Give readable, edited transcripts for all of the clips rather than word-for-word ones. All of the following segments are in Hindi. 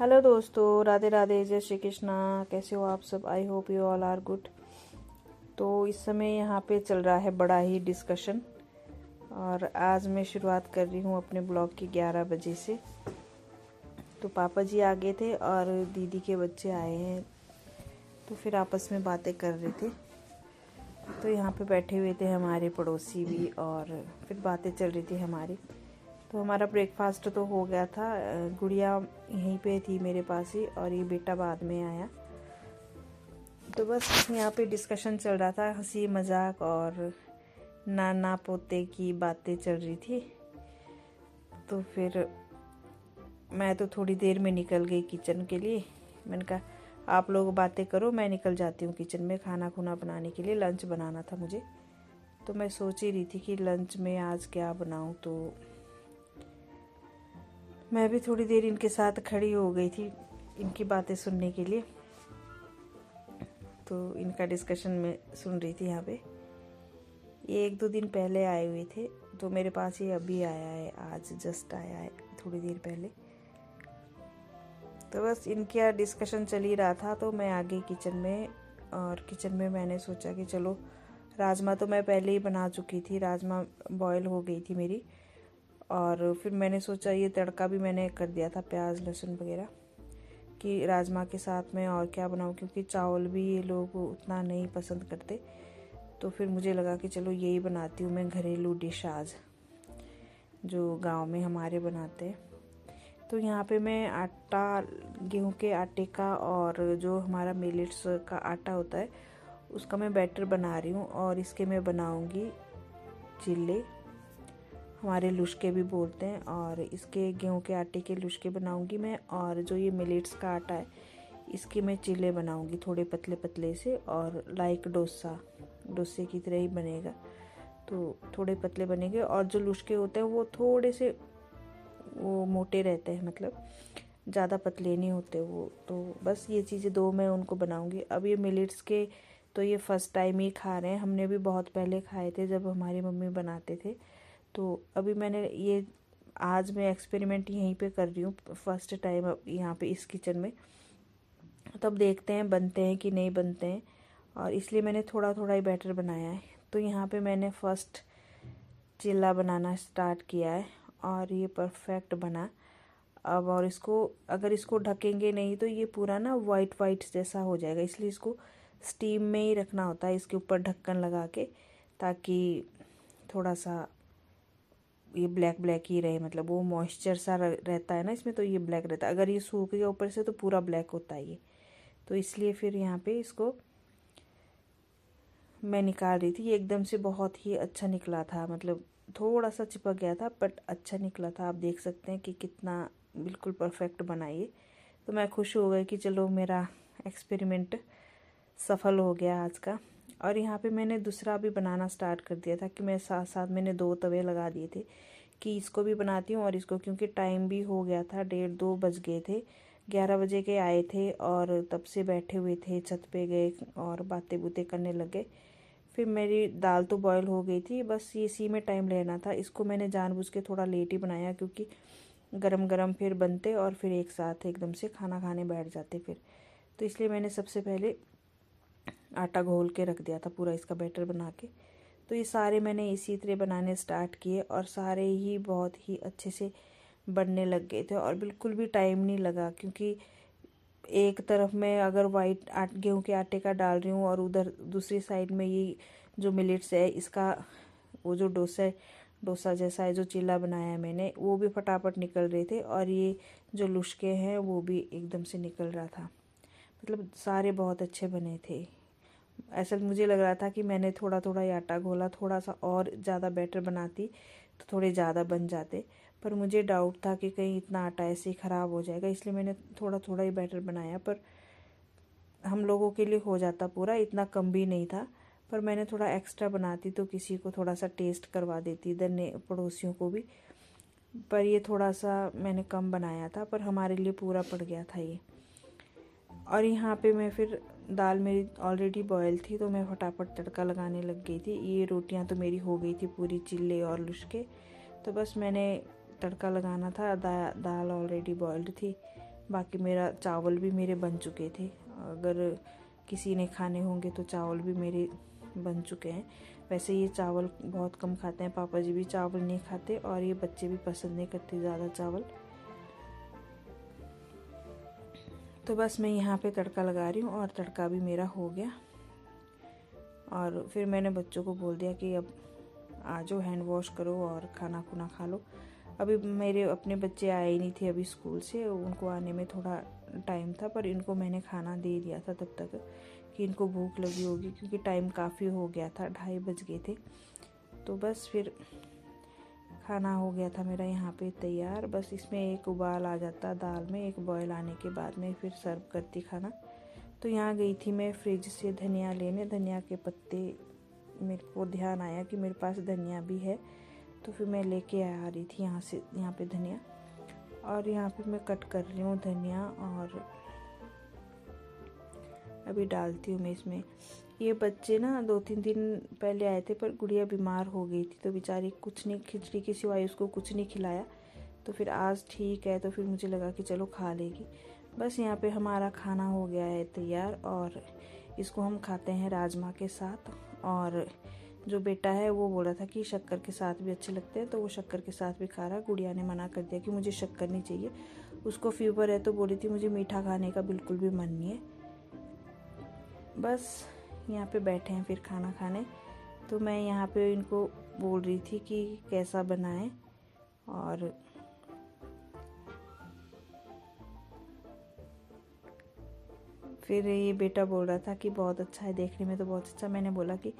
हेलो दोस्तों, राधे राधे, जय श्री कृष्णा। कैसे हो आप सब? I hope you all are good. तो इस समय यहाँ पे चल रहा है बड़ा ही डिस्कशन, और आज मैं शुरुआत कर रही हूँ अपने ब्लॉग की 11 बजे से। तो पापा जी आ गए थे और दीदी के बच्चे आए हैं, तो फिर आपस में बातें कर रहे थे। तो यहाँ पे बैठे हुए थे हमारे पड़ोसी भी, और फिर बातें चल रही थी हमारी। तो हमारा ब्रेकफास्ट तो हो गया था। गुड़िया यहीं पे थी मेरे पास ही, और ये बेटा बाद में आया। तो बस यहाँ पे डिस्कशन चल रहा था, हंसी मजाक और नाना पोते की बातें चल रही थी। तो फिर मैं तो थोड़ी देर में निकल गई किचन के लिए। मैंने कहा आप लोग बातें करो, मैं निकल जाती हूँ किचन में खाना खुना बनाने के लिए। लंच बनाना था मुझे, तो मैं सोच ही रही थी कि लंच में आज क्या बनाऊँ। तो मैं भी थोड़ी देर इनके साथ खड़ी हो गई थी इनकी बातें सुनने के लिए। तो इनका डिस्कशन में सुन रही थी। यहाँ पे ये 1-2 दिन पहले आए हुए थे, तो मेरे पास ये अभी आया है, आज जस्ट आया है थोड़ी देर पहले। तो बस इनका डिस्कशन चल ही रहा था, तो मैं आ गई किचन में। और किचन में मैंने सोचा कि चलो, राजमा तो मैं पहले ही बना चुकी थी, राजमा बॉयल हो गई थी मेरी। और फिर मैंने सोचा ये तड़का भी मैंने कर दिया था, प्याज लहसुन वगैरह, कि राजमा के साथ में और क्या बनाऊँ, क्योंकि चावल भी ये लोग उतना नहीं पसंद करते। तो फिर मुझे लगा कि चलो यही बनाती हूँ मैं, घरेलू डिश आज, जो गांव में हमारे बनाते हैं। तो यहाँ पे मैं आटा, गेहूं के आटे का और जो हमारा मिलेट्स का आटा होता है उसका मैं बैटर बना रही हूँ। और इसके मैं बनाऊँगी चिल्ले, हमारे लुश्के भी बोलते हैं। और इसके गेहूं के आटे के लुश्के बनाऊंगी मैं, और जो ये मिलेट्स का आटा है इसके मैं चिल्ले बनाऊंगी, थोड़े पतले पतले से, और लाइक डोसे की तरह ही बनेगा। तो थोड़े पतले बनेंगे, और जो लुश्के होते हैं वो थोड़े से वो मोटे रहते हैं, मतलब ज़्यादा पतले नहीं होते वो। तो बस ये चीज़ें दो मैं उनको बनाऊंगी। अब ये मिलेट्स के तो ये फर्स्ट टाइम ही खा रहे हैं, हमने भी बहुत पहले खाए थे जब हमारी मम्मी बनाते थे। तो अभी मैंने ये आज मैं एक्सपेरिमेंट यहीं पे कर रही हूँ फर्स्ट टाइम यहाँ पे इस किचन में। तब देखते हैं बनते हैं कि नहीं बनते हैं, और इसलिए मैंने थोड़ा थोड़ा ही बैटर बनाया है। तो यहाँ पे मैंने फर्स्ट चिल्ला बनाना स्टार्ट किया है, और ये परफेक्ट बना। अब और इसको अगर इसको ढकेंगे नहीं तो ये पूरा ना वाइट वाइट जैसा हो जाएगा, इसलिए इसको स्टीम में ही रखना होता है, इसके ऊपर ढक्कन लगा के, ताकि थोड़ा सा ये ब्लैक ब्लैक ही रहे, मतलब वो मॉइस्चर सा रहता है ना इसमें, तो ये ब्लैक रहता है। अगर ये सूख गया ऊपर से तो पूरा ब्लैक होता है ये। तो इसलिए फिर यहाँ पे इसको मैं निकाल रही थी। ये एकदम से बहुत ही अच्छा निकला था, मतलब थोड़ा सा चिपक गया था बट अच्छा निकला था। आप देख सकते हैं कि कितना बिल्कुल परफेक्ट बना ये। तो मैं खुश हो गई कि चलो मेरा एक्सपेरिमेंट सफल हो गया आज का। और यहाँ पे मैंने दूसरा भी बनाना स्टार्ट कर दिया था, कि मैं साथ साथ मैंने 2 तवे लगा दिए थे कि इसको भी बनाती हूँ और इसको, क्योंकि टाइम भी हो गया था, 1:30-2 बज गए थे। 11 बजे के आए थे, और तब से बैठे हुए थे, छत पे गए और बातें बूतें करने लगे। फिर मेरी दाल तो बॉयल हो गई थी, बस ये इसी में टाइम लेना था। इसको मैंने जानबूझ के थोड़ा लेट ही बनाया, क्योंकि गरम गरम फिर बनते और फिर एक साथ एकदम से खाना खाने बैठ जाते फिर। तो इसलिए मैंने सबसे पहले आटा घोल के रख दिया था पूरा, इसका बैटर बना के। तो ये सारे मैंने इसी तरह बनाने स्टार्ट किए, और सारे ही बहुत ही अच्छे से बनने लग गए थे, और बिल्कुल भी टाइम नहीं लगा। क्योंकि एक तरफ मैं अगर वाइट गेहूं के आटे का डाल रही हूँ, और उधर दूसरी साइड में ये जो मिलेट्स है इसका वो जो डोसा जैसा है जो चिल्ला बनाया है मैंने, वो भी फटाफट निकल रहे थे। और ये जो लुश्के हैं वो भी एकदम से निकल रहा था, मतलब सारे बहुत अच्छे बने थे। ऐसा मुझे लग रहा था कि मैंने थोड़ा थोड़ा ही आटा घोला, थोड़ा सा और ज़्यादा बैटर बनाती तो थोड़े ज़्यादा बन जाते। पर मुझे डाउट था कि कहीं इतना आटा ऐसे ही ख़राब हो जाएगा, इसलिए मैंने थोड़ा थोड़ा ही बैटर बनाया। पर हम लोगों के लिए हो जाता पूरा, इतना कम भी नहीं था। पर मैंने थोड़ा एक्स्ट्रा बनाती तो किसी को थोड़ा सा टेस्ट करवा देती, इधर ने पड़ोसियों को भी। पर ये थोड़ा सा मैंने कम बनाया था, पर हमारे लिए पूरा पड़ गया था ये। और यहाँ पे मैं फिर दाल मेरी ऑलरेडी बॉयल थी, तो मैं फटाफट तड़का लगाने लग गई थी। ये रोटियाँ तो मेरी हो गई थी पूरी, चिल्ले और लुश्के। तो बस मैंने तड़का लगाना था, दाल ऑलरेडी बॉयल्ड थी। बाकी मेरा चावल भी मेरे बन चुके थे। अगर किसी ने खाने होंगे तो चावल भी मेरे बन चुके हैं। वैसे ये चावल बहुत कम खाते हैं, पापा जी भी चावल नहीं खाते और ये बच्चे भी पसंद नहीं करते ज़्यादा चावल। तो बस मैं यहाँ पे तड़का लगा रही हूँ और तड़का भी मेरा हो गया। और फिर मैंने बच्चों को बोल दिया कि अब आ जाओ, हैंड वॉश करो और खाना खुना खा लो। अभी मेरे अपने बच्चे आए ही नहीं थे अभी स्कूल से, उनको आने में थोड़ा टाइम था, पर इनको मैंने खाना दे दिया था तब तक कि इनको भूख लगी होगी, क्योंकि टाइम काफ़ी हो गया था, 2:30 बज गए थे। तो बस फिर खाना हो गया था मेरा यहाँ पे तैयार। बस इसमें एक उबाल आ जाता दाल में, एक बॉयल आने के बाद में फिर सर्व करती खाना। तो यहाँ गई थी मैं फ्रिज से धनिया लेने, धनिया के पत्ते मेरे को ध्यान आया कि मेरे पास धनिया भी है, तो फिर मैं लेके आ रही थी यहाँ पे धनिया। और यहाँ पे मैं कट कर रही हूँ धनिया और अभी डालती हूँ मैं इसमें। ये बच्चे ना 2-3 दिन पहले आए थे, पर गुड़िया बीमार हो गई थी तो बेचारी कुछ नहीं, खिचड़ी के सिवाय उसको कुछ नहीं खिलाया। तो फिर आज ठीक है, तो फिर मुझे लगा कि चलो खा लेगी। बस यहाँ पे हमारा खाना हो गया है तैयार और इसको हम खाते हैं राजमा के साथ। और जो बेटा है वो बोल रहा था कि शक्कर के साथ भी अच्छे लगते हैं, तो वो शक्कर के साथ भी खा रहा है। गुड़िया ने मना कर दिया कि मुझे शक्कर नहीं चाहिए, उसको फीवर है, तो बोली थी मुझे मीठा खाने का बिल्कुल भी मन नहीं है। बस यहाँ पे बैठे हैं फिर खाना खाने। तो मैं यहाँ पे इनको बोल रही थी कि कैसा बनाएं, और फिर ये बेटा बोल रहा था कि बहुत अच्छा है, देखने में तो बहुत अच्छा। मैंने बोला कि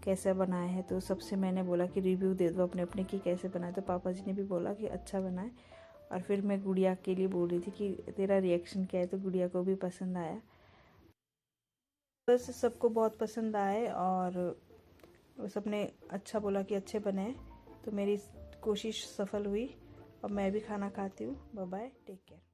कैसे बनाया है, तो सबसे मैंने बोला कि रिव्यू दे दो अपने अपने कि कैसे बनाए। तो पापा जी ने भी बोला कि अच्छा बनाए। और फिर मैं गुड़िया के लिए बोल रही थी कि तेरा रिएक्शन क्या है, तो गुड़िया को भी पसंद आया। बस सबको बहुत पसंद आए और सबने अच्छा बोला कि अच्छे बने। तो मेरी कोशिश सफल हुई। अब मैं भी खाना खाती हूँ। Bye bye, take care.